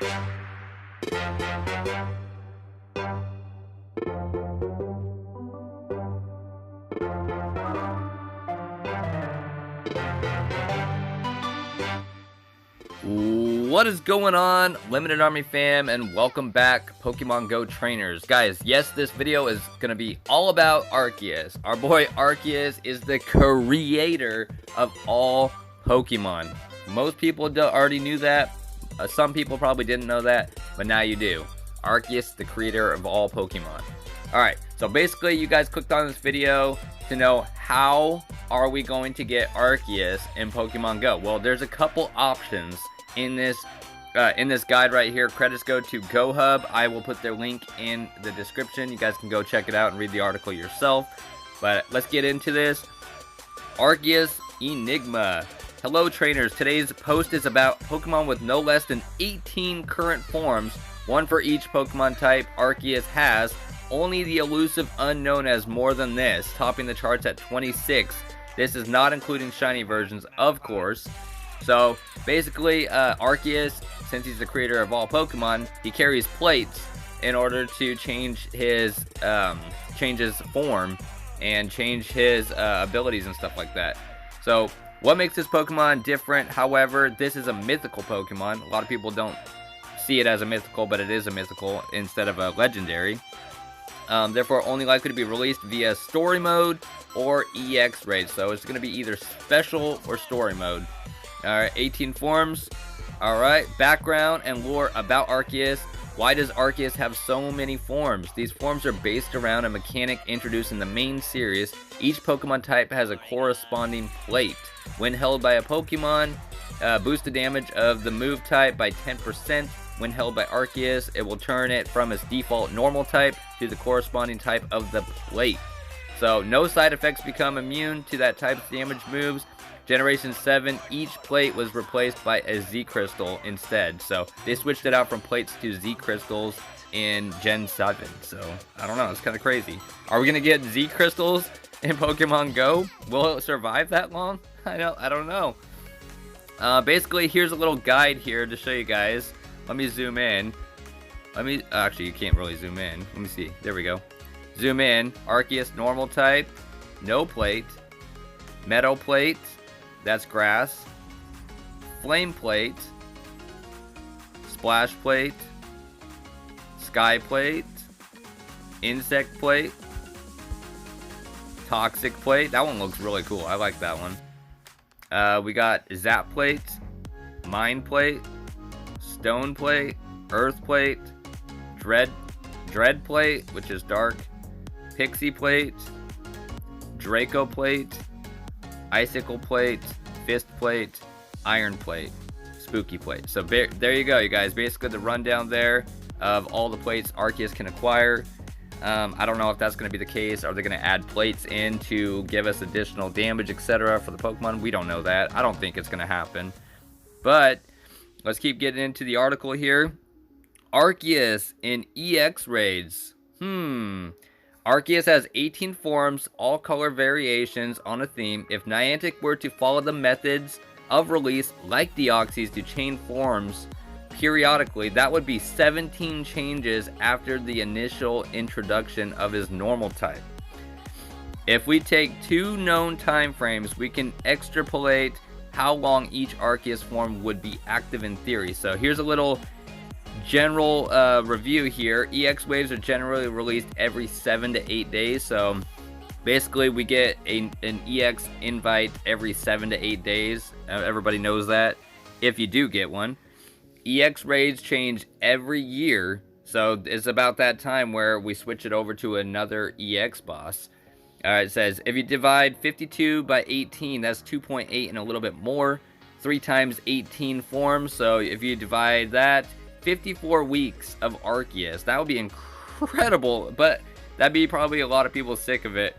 What is going on, Limited Army fam, and welcome back, Pokemon Go trainers. Guys, yes, this video is going to be all about Arceus. Our boy Arceus is the creator of all Pokemon. Most people already knew that. Some people probably didn't know that, but now you do. Arceus, the creator of all Pokemon. Alright, so basically you guys clicked on this video to know how are we going to get Arceus in Pokemon Go. Well, there's a couple options in this guide right here. Credits go to GoHub. I will put their link in the description. You guys can go check it out and read the article yourself. But let's get into this. Arceus Enigma. Hello trainers, today's post is about Pokemon with no less than 18 current forms, one for each Pokemon type Arceus has. Only the elusive unknown has more than this, topping the charts at 26. This is not including shiny versions, of course. So basically, Arceus, since he's the creator of all Pokemon, he carries plates in order to change his form and change his abilities and stuff like that. So what makes this Pokemon different? However, this is a mythical Pokemon. A lot of people don't see it as a mythical, but it is a mythical instead of a legendary. Therefore, only likely to be released via story mode or EX Raids. So it's going to be either special or story mode. Alright, 18 forms. Alright, background and lore about Arceus. Why does Arceus have so many forms? These forms are based around a mechanic introduced in the main series. Each Pokemon type has a corresponding plate. When held by a Pokemon, boost the damage of the move type by 10%. When held by Arceus, it will turn it from its default normal type to the corresponding type of the plate. So no side effects become immune to that type's damage moves. Generation 7, each plate was replaced by a Z Crystal instead. So they switched it out from plates to Z Crystals in Gen 7. So I don't know, it's kind of crazy. Are we going to get Z Crystals in Pokemon Go? Will it survive that long? I don't know. Basically, here's a little guide here to show you guys. Let me zoom in. Actually, you can't really zoom in. Let me see. There we go. Zoom in. Arceus normal type. No plate. Metal plate. That's grass. Flame plate. Splash plate. Sky plate. Insect plate. Toxic plate. That one looks really cool. I like that one. We got Zap plate. Mine plate. Stone plate. Earth plate. Dread plate, which is dark. Pixie plate. Draco plate. Icicle plate, fist plate, iron plate, spooky plate. So there you go, you guys. Basically the rundown there of all the plates Arceus can acquire. I don't know if that's going to be the case. Are they going to add plates in to give us additional damage, etc. for the Pokemon? We don't know that. I don't think it's going to happen. But let's keep getting into the article here. Arceus in EX Raids. Arceus has 18 forms, all color variations on a theme. If Niantic were to follow the methods of release like Deoxys to chain forms periodically, that would be 17 changes after the initial introduction of his normal type. If we take two known time frames, we can extrapolate how long each Arceus form would be active in theory. So here's a little general review here. EX waves are generally released every 7 to 8 days. So basically we get an EX invite every 7 to 8 days. Everybody knows that if you do get one. EX raids change every year. So it's about that time where we switch it over to another EX boss. It says if you divide 52 by 18, that's 2.8 and a little bit more. 3 times 18 forms. So if you divide that, 54 weeks of Arceus. That would be incredible, but that'd be probably a lot of people sick of it.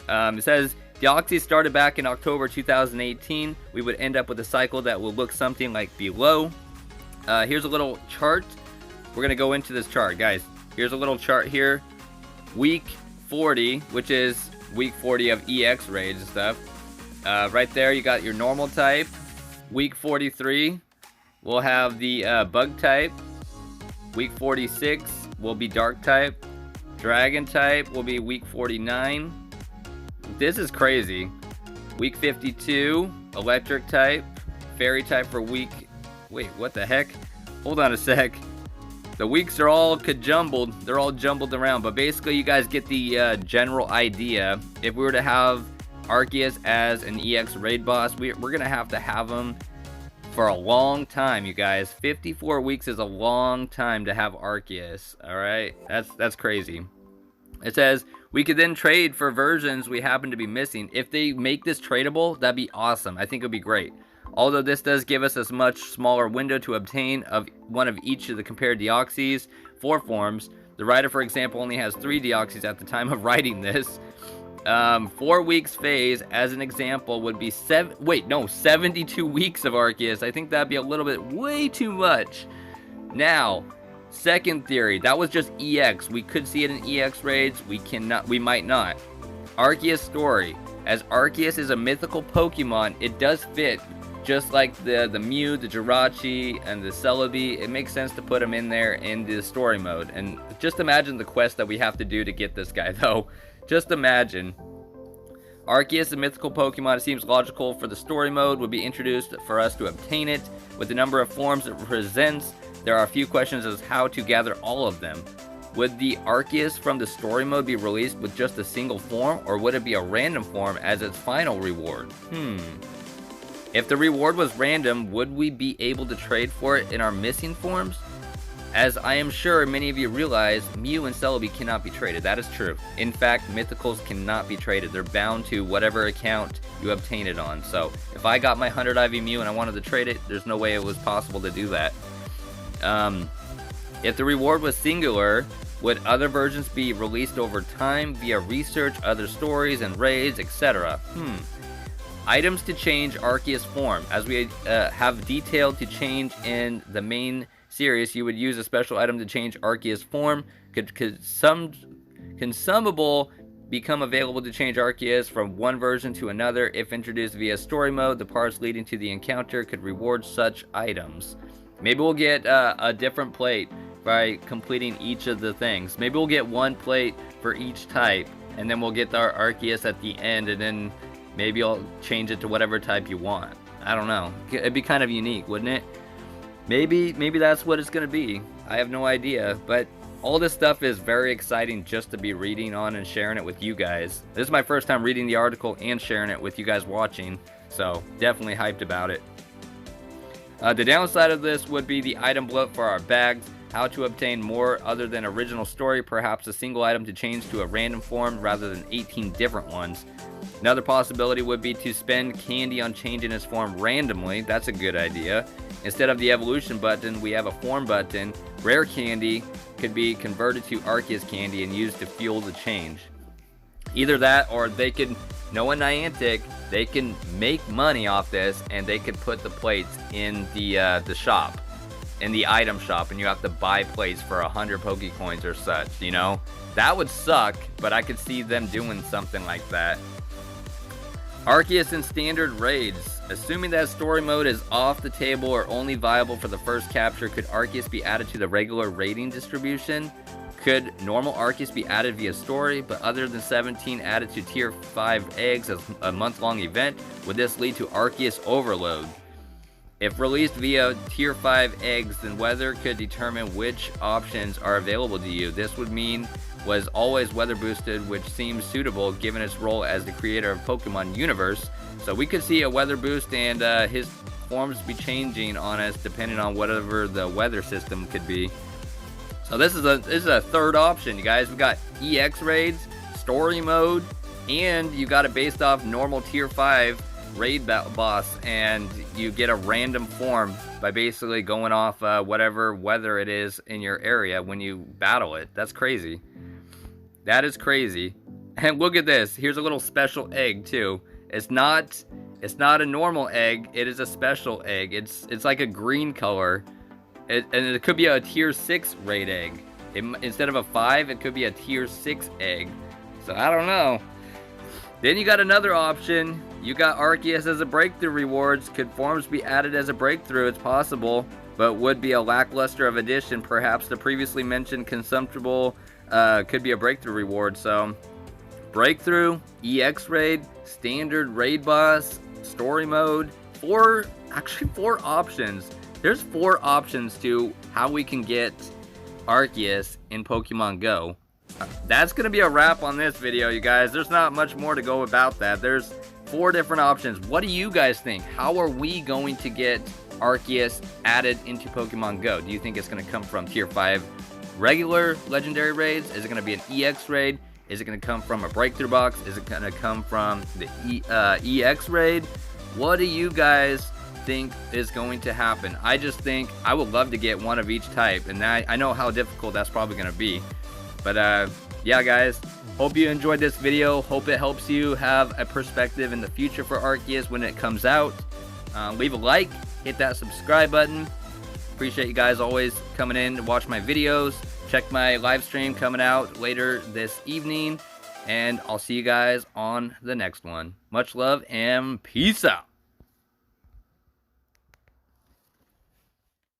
It says Deoxys started back in October 2018. We would end up with a cycle that will look something like below. Here's a little chart. We're gonna go into this chart, guys. Here's a little chart here. Week 40, which is week 40 of EX raids and stuff. Right there, you got your normal type. Week 43. We'll have the bug type. Week 46 will be Dark type. Dragon type will be week 49. This is crazy. Week 52, Electric type. Fairy type for week... Wait, what the heck? Hold on a sec. The weeks are all jumbled. They're all jumbled around. But basically, you guys get the general idea. If we were to have Arceus as an EX raid boss, we're going to have him for a long time, you guys. 54 weeks is a long time to have Arceus. Alright? That's crazy. It says, we could then trade for versions we happen to be missing. If they make this tradable, that'd be awesome. I think it would be great. Although this does give us a much smaller window to obtain of one of each of the compared Deoxys 4 forms. The writer, for example, only has 3 Deoxys at the time of writing this. 4 weeks phase, as an example, would be 72 weeks of Arceus. I think that'd be a little bit way too much. Now, second theory, that was just EX. We could see it in EX raids. We might not. Arceus story. As Arceus is a mythical Pokemon, it does fit. Just like the Mew, the Jirachi, and the Celebi, it makes sense to put him in there in the story mode. And just imagine the quest that we have to do to get this guy, though. Just imagine. Arceus, a mythical Pokemon, it seems logical for the story mode, would be introduced for us to obtain it. With the number of forms it presents, there are a few questions as how to gather all of them. Would the Arceus from the story mode be released with just a single form, or would it be a random form as its final reward? If the reward was random, would we be able to trade for it in our missing forms? As I am sure many of you realize, Mew and Celebi cannot be traded. That is true. In fact, Mythicals cannot be traded. They're bound to whatever account you obtain it on. So, if I got my 100 IV Mew and I wanted to trade it, there's no way it was possible to do that. If the reward was singular, would other versions be released over time via research, other stories, and raids, etc.? Items to change Arceus form. As we have detailed to change in the main series, you would use a special item to change Arceus form. Could consumable become available to change Arceus from one version to another. If introduced via story mode, the parts leading to the encounter could reward such items. Maybe we'll get a different plate by completing each of the things. Maybe we'll get one plate for each type, and then we'll get our Arceus at the end, and then maybe I'll change it to whatever type you want. I don't know. It'd be kind of unique, wouldn't it? Maybe that's what it's going to be. I have no idea. But all this stuff is very exciting just to be reading on and sharing it with you guys. This is my first time reading the article and sharing it with you guys watching. So definitely hyped about it. The downside of this would be the item bloat for our bags. How to obtain more other than original story. Perhaps a single item to change to a random form rather than 18 different ones. Another possibility would be to spend candy on changing its form randomly. That's a good idea. Instead of the evolution button, we have a form button. Rare candy could be converted to Arceus candy and used to fuel the change. Either that, or they could, knowing Niantic, they can make money off this, and they could put the plates in the shop, in the item shop, and you have to buy plates for 100 Pokecoins or such, you know? That would suck, but I could see them doing something like that. Arceus in standard raids. Assuming that story mode is off the table or only viable for the first capture, could Arceus be added to the regular rating distribution? Could normal Arceus be added via story, but other than 17 added to tier 5 eggs as a month-long event? Would this lead to Arceus overload? If released via tier 5 eggs, then weather could determine which options are available to you. This would mean was always weather boosted, which seems suitable given its role as the creator of Pokemon universe. So we could see a weather boost and his forms be changing on us depending on whatever the weather system could be. So this is a third option, you guys. We got EX raids, story mode, and you got it based off normal tier 5 raid boss, and you get a random form by basically going off whatever weather it is in your area when you battle it. That's crazy. That is crazy. And look at this. Here's a little special egg too. It's not a normal egg. It is a special egg. It's like a green color. And it could be a tier 6 raid egg. Instead of a 5, it could be a tier 6 egg. So I don't know. Then you got another option. You got Arceus as a breakthrough rewards. Could forms be added as a breakthrough? It's possible. but would be a lackluster of addition. Perhaps the previously mentioned consumable could be a breakthrough reward. So breakthrough, EX raid, standard raid boss, story mode, four options. There's 4 options to how we can get Arceus in Pokemon Go. That's going to be a wrap on this video, you guys. There's not much more to go about that. There's 4 different options. What do you guys think? How are we going to get Arceus added into Pokemon Go? Do you think it's going to come from Tier 5 regular legendary raids? Is it going to be an EX raid? Is it going to come from a breakthrough box? Is it going to come from the EX raid? What do you guys think is going to happen? I just think I would love to get one of each type, and I know how difficult that's probably going to be. But yeah, guys, hope you enjoyed this video. Hope it helps you have a perspective in the future for Arceus when it comes out. Leave a like, hit that subscribe button. Appreciate you guys always coming in to watch my videos. Check my live stream coming out later this evening, and I'll see you guys on the next one. Much love and peace out.